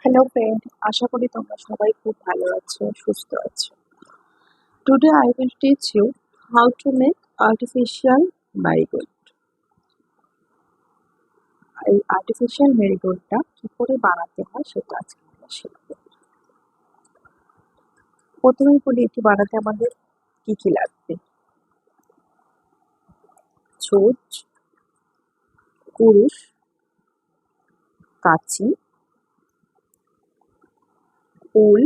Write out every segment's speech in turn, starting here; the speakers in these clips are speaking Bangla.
হ্যালো ফ্রেন্ড, আশা করি তোমরা সবাই খুব ভালো আছো, সুস্থ আছো। Today I will teach you how to make artificial marigold. এই আর্টিফিশিয়াল মেরিগোল্ডটা কি করে বানাতে হয় সেটা আজকে আমরা শিখবো। প্রথমেই বলি এটি বানাতে আমাদের কি কি লাগবে। ছুঁচ, কুরুশ, কাঁচি, উল,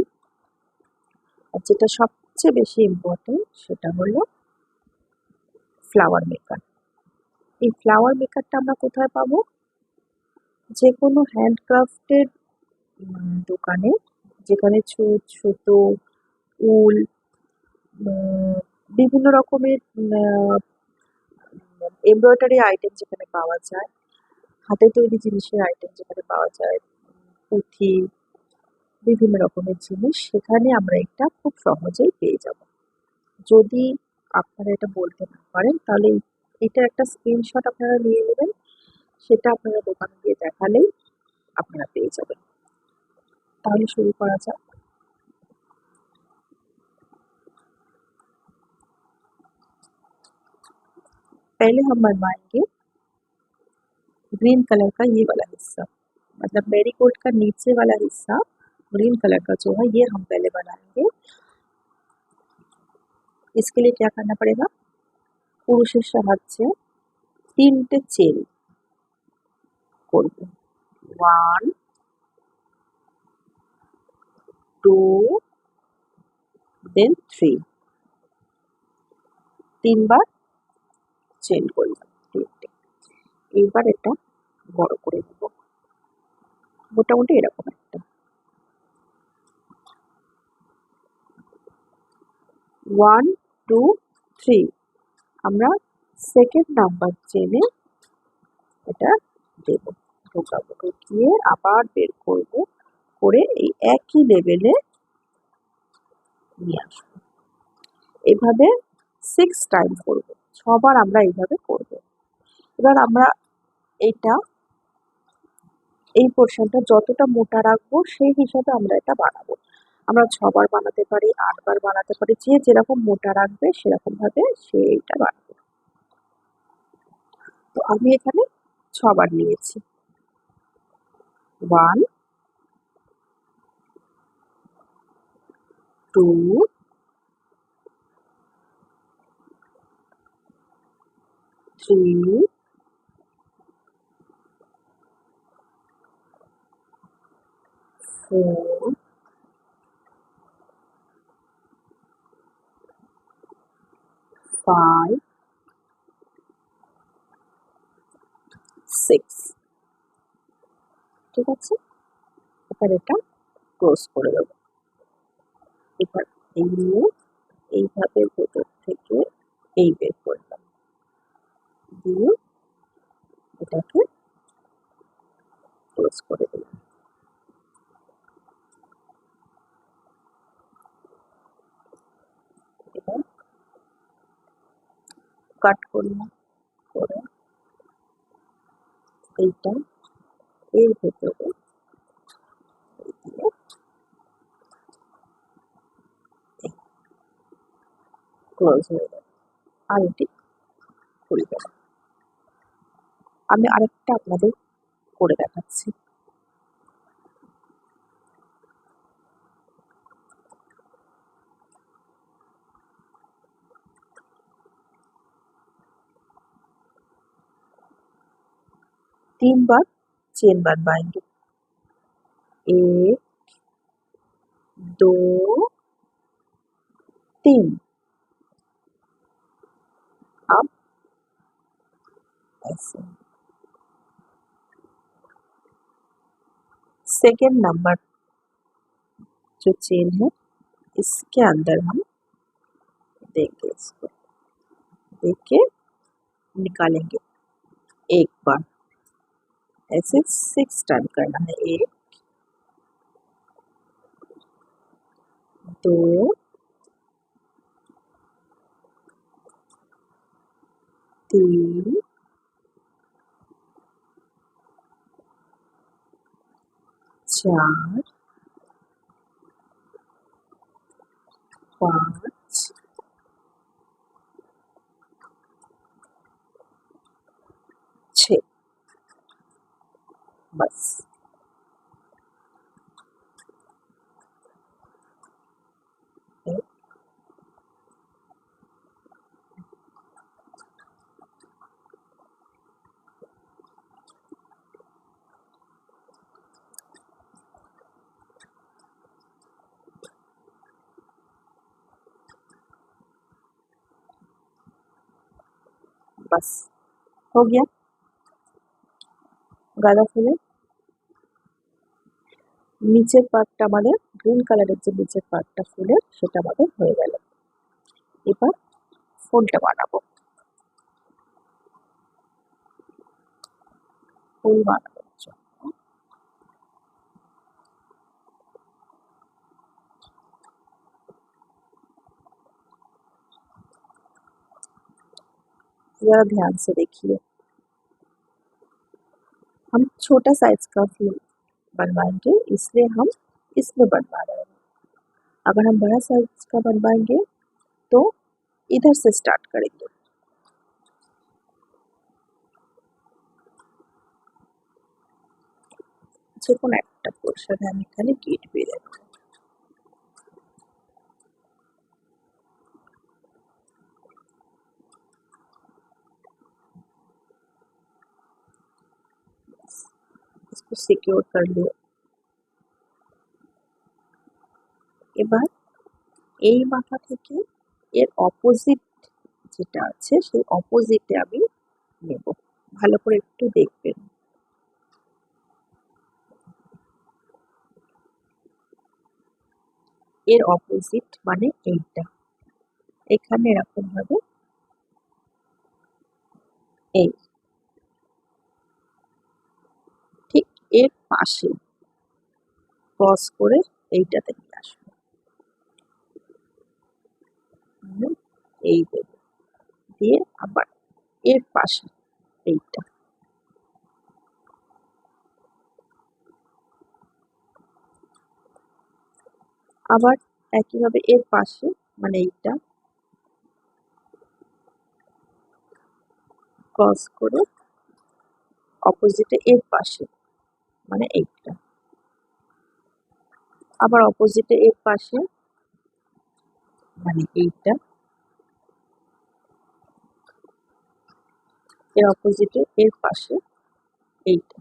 আর যেটা সবচেয়ে বেশি ইম্পর্টেন্ট সেটা হলো ফ্লাওয়ার মেকার। এই ফ্লাওয়ার মেকারটা আমরা কোথায় পাবো? যে কোনো হ্যান্ডক্রাফটের দোকানে, যেখানে ছুঁচ, সুতো, উল, বিভিন্ন রকমের এমব্রয়ডারি আইটেম যেখানে পাওয়া যায়, হাতে তৈরি জিনিসের আইটেম যেখানে পাওয়া যায়, পুঁথি, বিভিন্ন রকমের জিনিস, সেখানে আমরা এটা খুব সহজেই পেয়ে যাব। যদি আপনারা এটা বলতে না পারেন তাহলে এটার একটা স্ক্রিনশট আপনারা নিয়ে নেবেন, সেটা আপনারা দোকানে গিয়ে দেখালেই আপনারা পেয়ে যাবেন। তাহলে শুরু করা যাক। पहले हम बनवाएंगे ग्रीन कलर का ये वाला हिस्सा, मतलब मेरीगोल्ड का नीचे वाला हिस्सा ग्रीन कलर का जो है ये हम पहले बनाएंगे। इसके लिए क्या करना पड़ेगा? কুরুশের সাহায্যে 3টে চেন করব। 1 2 দেন 3, 3বার চেন করলাম 3টে। এইবার এটা বড় করে নেব, মোটামুটি এরকম একটা। 1 2 3 আমরা সেকেন্ড নাম্বার চেনে এটা দেব, ঢোকাবো, ঢুকিয়ে আবার বের করব, করে এই একই লেভেলে নিয়ে আসবো। এভাবে 6 টাইম করব, 6বার আমরা এইভাবে করব। এবার আমরা এটা এই পোর্শনটা যতটা মোটা রাখবো সেই হিসাবে আমরা এটা বানাবো। আমরা 6বার বানাতে পারি, 8বার বানাতে পারি, যে যেরকম মোটা রাখবে সেরকম ভাবে সে এটা বানাবে। তো আমি এখানে 6বার নিয়েছি। 1 2 3 4 5 6, ঠিক আছে? এবার এটা ক্লোজ করে দেব। এবার এই নিয়ে এইভাবে ভেতর থেকে এই বের করলাম, দিয়ে এটাকে ক্লোজ করে দিলাম। এবার কাট করলাম, করে এইটা এর ভেতরে দিয়ে ক্লোজ হয়ে গেল। আর এটি খুলে গেল। আমি আরেকটা আপনাদের করে দেখাচ্ছি। तीन बार चेन बनवाएंगे, 1 2 3। अब ऐसे सेकेंड नंबर जो चेन है इसके अंदर हम देंगे, इसको देख के निकालेंगे। एक बार ऐसे 6 टाइम करना है। 1 2 3 6। 4 5 6 बस। बस हो गया। গাঁদা ফুলের নিচের পার্টটা আমাদের গ্রিন কালারের যে নিচের পার্টটা ফুলের সেটা আমাদের হয়ে গেল। এবার ফুলটা বানাবো। ফুল বানানোর জন্য जरा ध्यान से देखिए, हम छोटा साइज का फूल बनवाएंगे इसलिए हम इसमें बनवा रहे हैं। अगर हम बड़ा साइज का बनवाएंगे तो इधर से स्टार्ट करेंगे। যে কোনো একটা পোর্শনে আমি এখানে গিট দিয়ে দেবো। इसको सिक्योर कर लियो। এবার এই মাথা থেকে এর অপোজিট যেটা আছে সেই অপোজিটে আমি নেব। ভালো করে একটু দেখবেন। এর অপোজিট মানে এইটা, এখানে এরকম ভাবে এই ঠিক এর পাশে ক্রস করে এইটাতে নিয়ে আসবো। এই দেব, দিয়ে আবার এর পাশে এইটা, আবার একইভাবে এর পাশে মানে এইটা ক্রস করে অপোজিটে এর পাশে মানে এইটা, আবার অপোজিটে এর পাশে মানে এইটা, এর অপোজিটে এর পাশে এইটা।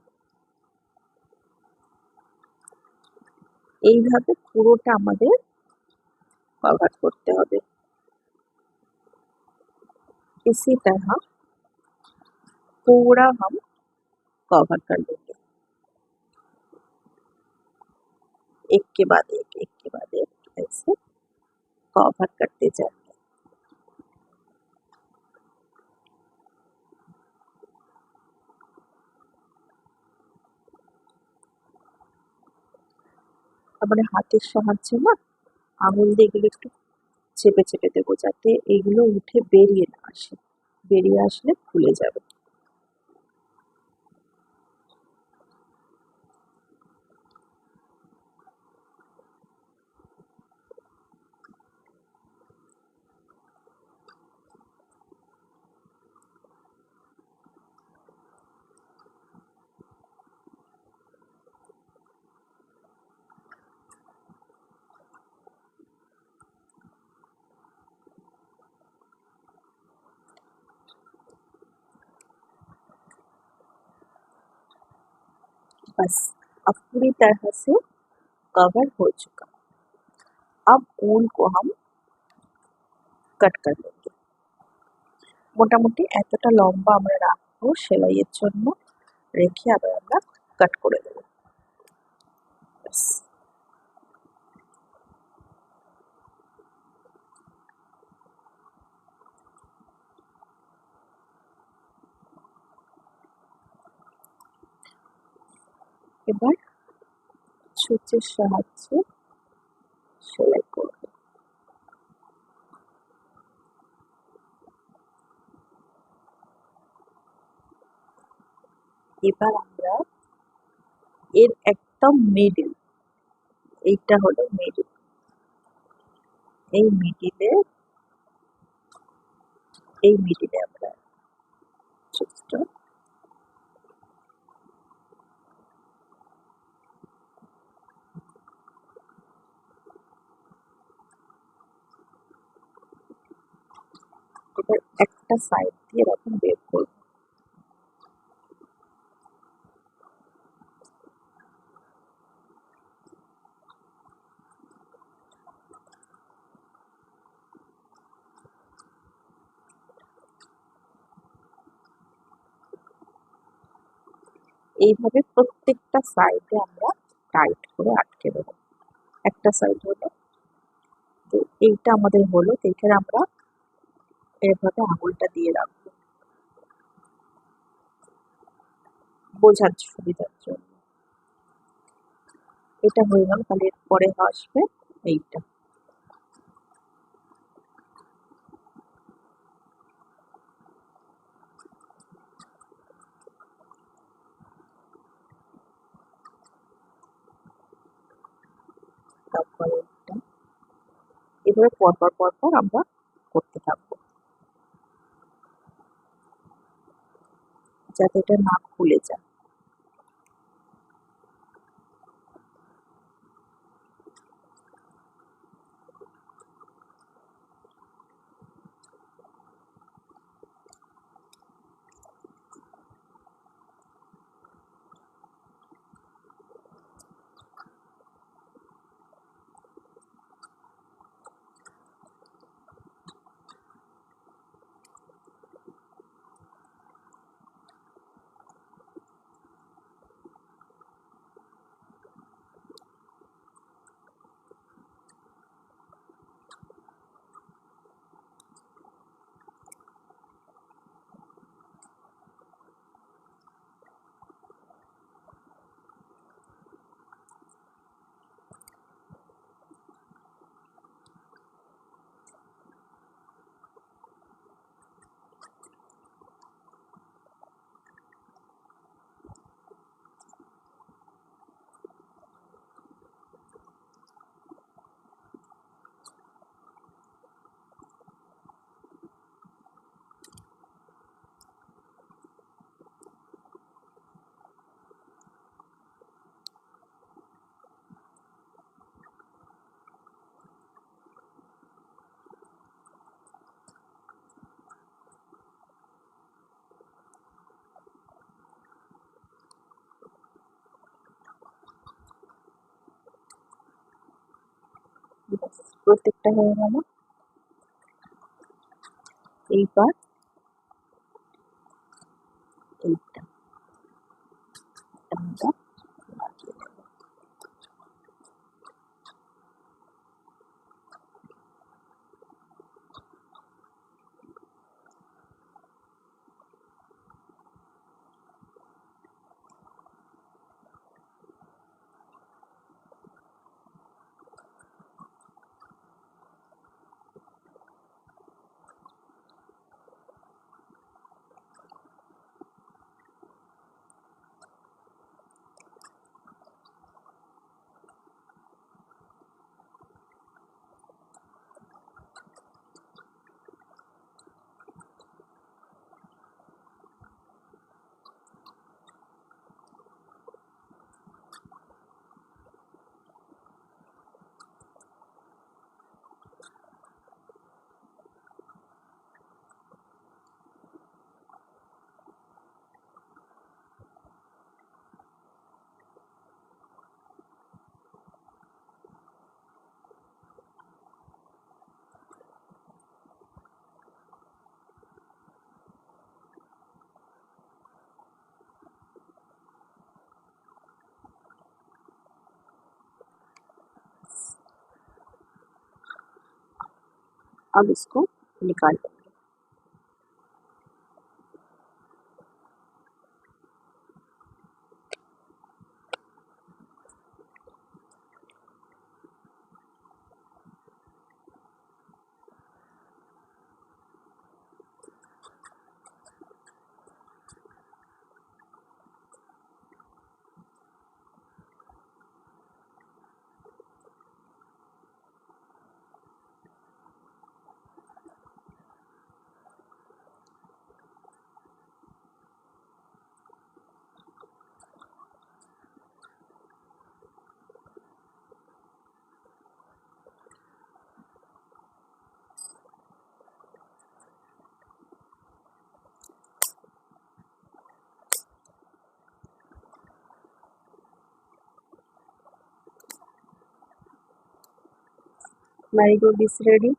এইভাবে পুরোটা আমাদের কভার করতে হবে। इसी तरह पूरा हम कवर कर लेंगे, एक के बाद एक के बाद एक ऐसे कवर करते जाएंगे। তারপরে হাতের সাহায্যে না আঙুল দিয়ে এগুলো একটু চেপে চেপে দেবো যাতে এগুলো উঠে বেরিয়ে না আসে, বেরিয়ে আসলে খুলে যাবে। बस अब पूरी तरह से कवर हो चुका। अब ऊन को हम কাট করে নেব। মোটামুটি এতটা লম্বা আমরা রাখবো সেলাইয়ের জন্য, রেখে আবার আমরা কাট করে দেব। ব্যাস। এবার সূচের সাহায্যে সেলাই করব। এবার আমরা এর একটা দ্য মিডিল, এইটা হলো মিডিল। এই মিডিলে আমরা চেষ্টা এবার একটা সাইড দিয়ে এরকম বের করবো। এইভাবে প্রত্যেকটা সাইডে আমরা টাইট করে আটকে দেবো। একটা সাইড হলো, তো এইটা আমাদের হলো, তো এখানে আমরা এভাবে আঙুলটা দিয়ে রাখবো বোঝার সুবিধার জন্য। এটা হয়ে গেল, তাহলে এরপরে আসবে এইটা। তারপরে এটা, এভাবে পরপর পরপর আমরা করতে থাকবো যাতে এটা না খুলে যায়। প্রত্যেকটা হয়ে গেল। এইবার এইটা আমরা লাগিয়ে দেবো। अब इसको निकाल लेंगे। marigold is ready.